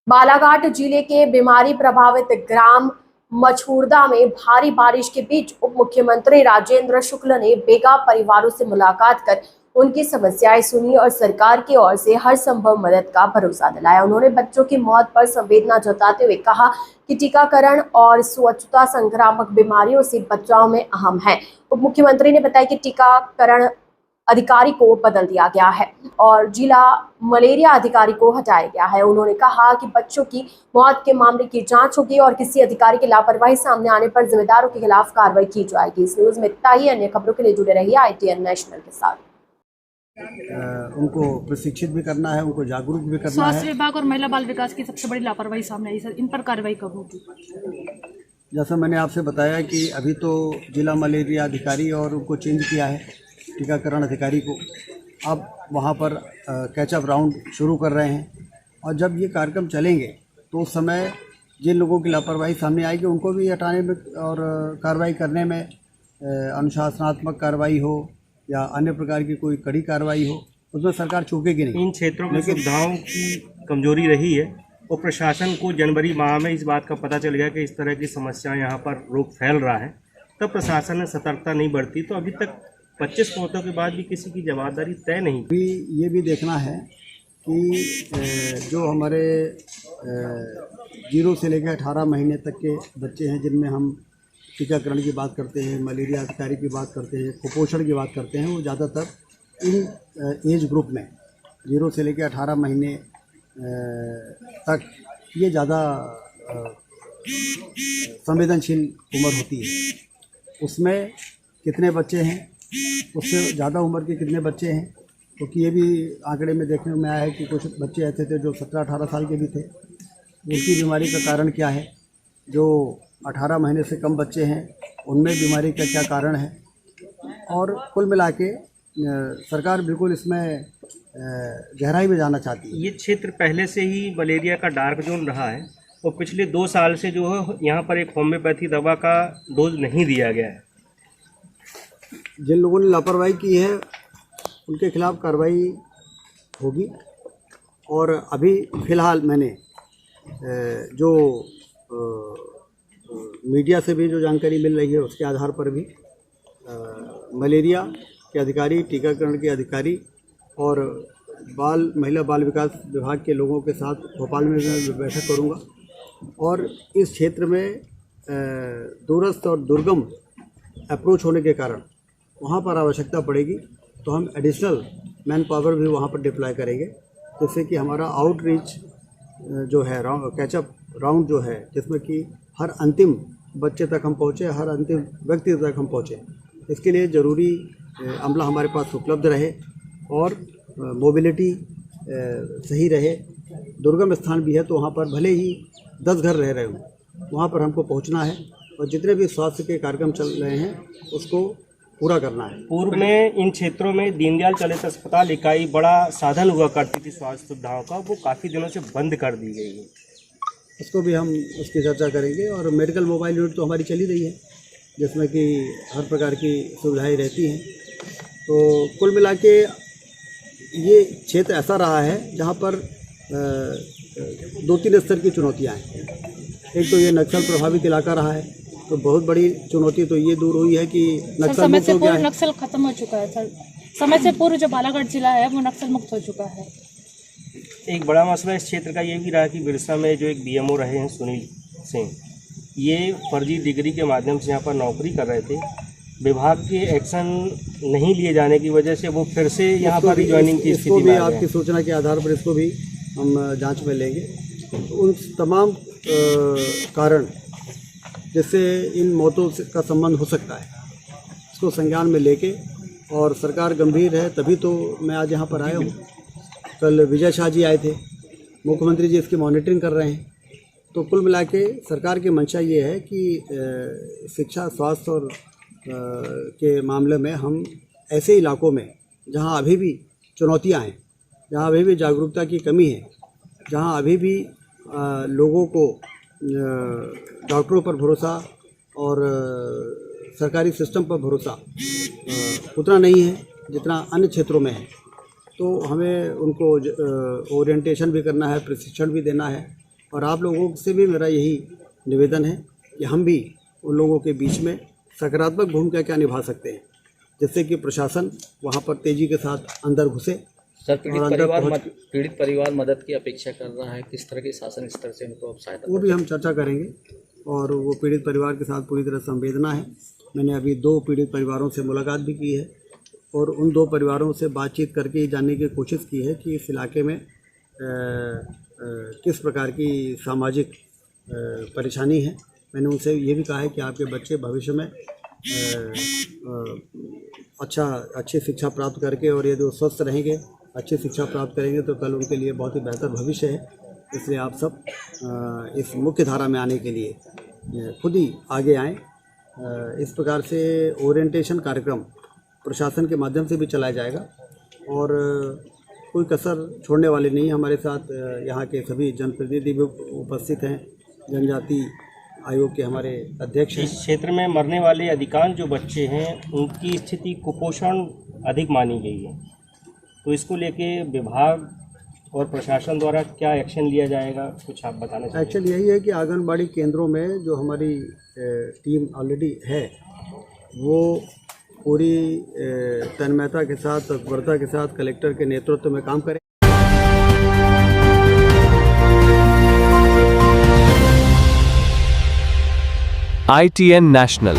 बालाघाट जिले के बीमारी प्रभावित ग्राम मछुरदा में भारी बारिश के बीच उप मुख्यमंत्री राजेंद्र शुक्ल ने बेघर परिवारों से मुलाकात कर उनकी समस्याएं सुनी और सरकार की ओर से हर संभव मदद का भरोसा दिलाया। उन्होंने बच्चों की मौत पर संवेदना जताते हुए कहा कि टीकाकरण और स्वच्छता संक्रामक बीमारियों से बचाव में अहम है। उप मुख्यमंत्री ने बताया कि टीकाकरण अधिकारी को बदल दिया गया है और जिला मलेरिया अधिकारी को हटाया गया है। उन्होंने कहा कि बच्चों की मौत के मामले की जांच होगी और किसी अधिकारी की लापरवाही सामने आने पर जिम्मेदारों के खिलाफ कार्रवाई की जाएगी। इस न्यूज में इतना ही। अन्य खबरों के लिए जुड़े रहिए ITN नेशनल के साथ। उनको प्रशिक्षित भी करना है, उनको जागरूक भी करना है। स्वास्थ्य विभाग और महिला बाल विकास की सबसे बड़ी लापरवाही सामने आई सर, इन पर कार्रवाई कब होगी? जैसा मैंने आपसे बताया कि अभी तो जिला मलेरिया अधिकारी और उनको चेंज किया है टीकाकरण अधिकारी को। अब वहाँ पर कैचअप राउंड शुरू कर रहे हैं और जब ये कार्यक्रम चलेंगे तो उस समय जिन लोगों की लापरवाही सामने आएगी उनको भी हटाने में और कार्रवाई करने में, अनुशासनात्मक कार्रवाई हो या अन्य प्रकार की कोई कड़ी कार्रवाई हो, उसमें सरकार चूकेगी नहीं। इन क्षेत्रों में सुविधाओं की कमजोरी रही है और प्रशासन को जनवरी माह में इस बात का पता चल गया कि इस तरह की समस्या यहाँ पर रोग फैल रहा है, तब प्रशासन ने सतर्कता नहीं बरती। तो अभी तक 25 मौतों के बाद भी किसी की जवाबदारी तय नहीं। अभी ये भी देखना है कि जो हमारे 0 से लेकर 18 महीने तक के बच्चे हैं जिनमें हम टीकाकरण की बात करते हैं, मलेरिया अधिकारी की बात करते हैं, कुपोषण की बात करते हैं, वो ज़्यादातर इन एज ग्रुप में 0 से लेकर 18 महीने तक ये ज़्यादा संवेदनशील उम्र होती है। उसमें कितने बच्चे हैं, उससे ज़्यादा उम्र के कितने बच्चे हैं, क्योंकि ये भी आंकड़े में देखने में आया है कि कुछ बच्चे ऐसे थे जो 17-18 साल के भी थे। उनकी बीमारी का कारण क्या है? जो 18 महीने से कम बच्चे हैं उनमें बीमारी का क्या कारण है? और कुल मिला के सरकार बिल्कुल इसमें गहराई में जाना चाहती है। ये क्षेत्र पहले से ही मलेरिया का डार्क जोन रहा है और पिछले 2 साल से जो है यहाँ पर एक होम्योपैथी दवा का डोज नहीं दिया गया है। जिन लोगों ने लापरवाही की है उनके खिलाफ कार्रवाई होगी। और अभी फ़िलहाल मैंने जो मीडिया से भी जो जानकारी मिल रही है उसके आधार पर भी मलेरिया के अधिकारी, टीकाकरण के अधिकारी और महिला बाल विकास विभाग के लोगों के साथ भोपाल में मैं बैठक करूंगा। और इस क्षेत्र में दूरस्थ और दुर्गम अप्रोच होने के कारण वहाँ पर आवश्यकता पड़ेगी तो हम एडिशनल मैन पावर भी वहाँ पर डिप्लॉय करेंगे, जिससे कि हमारा आउटरीच जो है कैचअप राउंड जो है, जिसमें कि हर अंतिम बच्चे तक हम पहुँचे, हर अंतिम व्यक्ति तक हम पहुँचे। इसके लिए ज़रूरी अमला हमारे पास उपलब्ध रहे और मोबिलिटी सही रहे। दुर्गम स्थान भी है तो वहाँ पर भले ही 10 घर रह रहे हों, वहाँ पर हमको पहुँचना है और जितने भी स्वास्थ्य के कार्यक्रम चल रहे हैं उसको पूरा करना है। पूर्व में इन क्षेत्रों में दीनदयाल चलित अस्पताल इकाई बड़ा साधन हुआ करती थी स्वास्थ्य सुविधाओं का, वो काफ़ी दिनों से बंद कर दी गई है। इसको भी हम उसकी चर्चा करेंगे। और मेडिकल मोबाइल यूनिट तो हमारी चली रही है जिसमें कि हर प्रकार की सुविधाएं रहती हैं। तो कुल मिला के ये क्षेत्र ऐसा रहा है जहाँ पर 2-3 स्तर की चुनौतियाँ हैं। एक तो ये नक्सल प्रभावित इलाका रहा है, तो बहुत बड़ी चुनौती तो ये दूर हुई है कि नक्सल मुक्त हो गया है। नक्सल खत्म हो चुका है सर, समय से पूर्व जो बालाघाट जिला है वो नक्सल मुक्त हो चुका है। एक बड़ा मसला इस क्षेत्र का ये भी रहा कि बिरसा में जो एक BMO रहे हैं सुनील सिंह, ये फर्जी डिग्री के माध्यम से यहाँ पर नौकरी कर रहे थे। विभाग के एक्शन नहीं लिए जाने की वजह से वो फिर से यहाँ पर रिज्वाइनिंग की स्थिति में आ गए। आपकी सूचना के आधार पर इसको भी हम जांच में लेंगे। तो उन तमाम कारण जिससे इन मौतों का संबंध हो सकता है, इसको संज्ञान में लेके, और सरकार गंभीर है तभी तो मैं आज यहाँ पर आया हूँ। कल विजय शाह जी आए थे, मुख्यमंत्री जी इसकी मॉनिटरिंग कर रहे हैं। तो कुल मिला के सरकार की मंशा ये है कि शिक्षा, स्वास्थ्य और के मामले में हम ऐसे इलाकों में जहाँ अभी भी चुनौतियाँ हैं, जहाँ अभी भी जागरूकता की कमी है, जहाँ अभी भी लोगों को डॉक्टरों पर भरोसा और सरकारी सिस्टम पर भरोसा उतना नहीं है जितना अन्य क्षेत्रों में है। तो हमें उनको ओरिएंटेशन भी करना है, प्रशिक्षण भी देना है और आप लोगों से भी मेरा यही निवेदन है कि हम भी उन लोगों के बीच में सकारात्मक भूमिका क्या निभा सकते हैं, जिससे कि प्रशासन वहाँ पर तेज़ी के साथ अंदर घुसे। सर, और अंदर पीड़ित परिवार मदद की अपेक्षा कर रहा है, किस तरह की शासन स्तर से उनको अब सहायता? वो भी हम चर्चा करेंगे और वो पीड़ित परिवार के साथ पूरी तरह संवेदना है। मैंने अभी 2 पीड़ित परिवारों से मुलाकात भी की है और उन 2 परिवारों से बातचीत करके ये जानने की कोशिश की है कि इस इलाके में किस प्रकार की सामाजिक परेशानी है। मैंने उनसे ये भी कहा है कि आपके बच्चे भविष्य में अच्छी शिक्षा प्राप्त करके और यदि वो स्वस्थ रहेंगे, अच्छी शिक्षा प्राप्त करेंगे तो कल उनके लिए बहुत ही बेहतर भविष्य है। इसलिए आप सब इस मुख्य धारा में आने के लिए खुद ही आगे आएँ। इस प्रकार से ओरिएंटेशन कार्यक्रम प्रशासन के माध्यम से भी चलाया जाएगा और कोई कसर छोड़ने वाले नहीं। हमारे साथ यहाँ के सभी जनप्रतिनिधि भी उपस्थित हैं, जनजाति आयोग के हमारे अध्यक्ष हैं। इस क्षेत्र में मरने वाले अधिकांश जो बच्चे हैं उनकी स्थिति कुपोषण अधिक मानी गई है, तो इसको लेके विभाग और प्रशासन द्वारा क्या एक्शन लिया जाएगा, कुछ आप बताना चाहिए? एक्शन यही है कि आंगनबाड़ी केंद्रों में जो हमारी टीम ऑलरेडी है वो पूरी तन्मयता के साथ, तत्परता के साथ कलेक्टर के नेतृत्व में काम करें। ITN National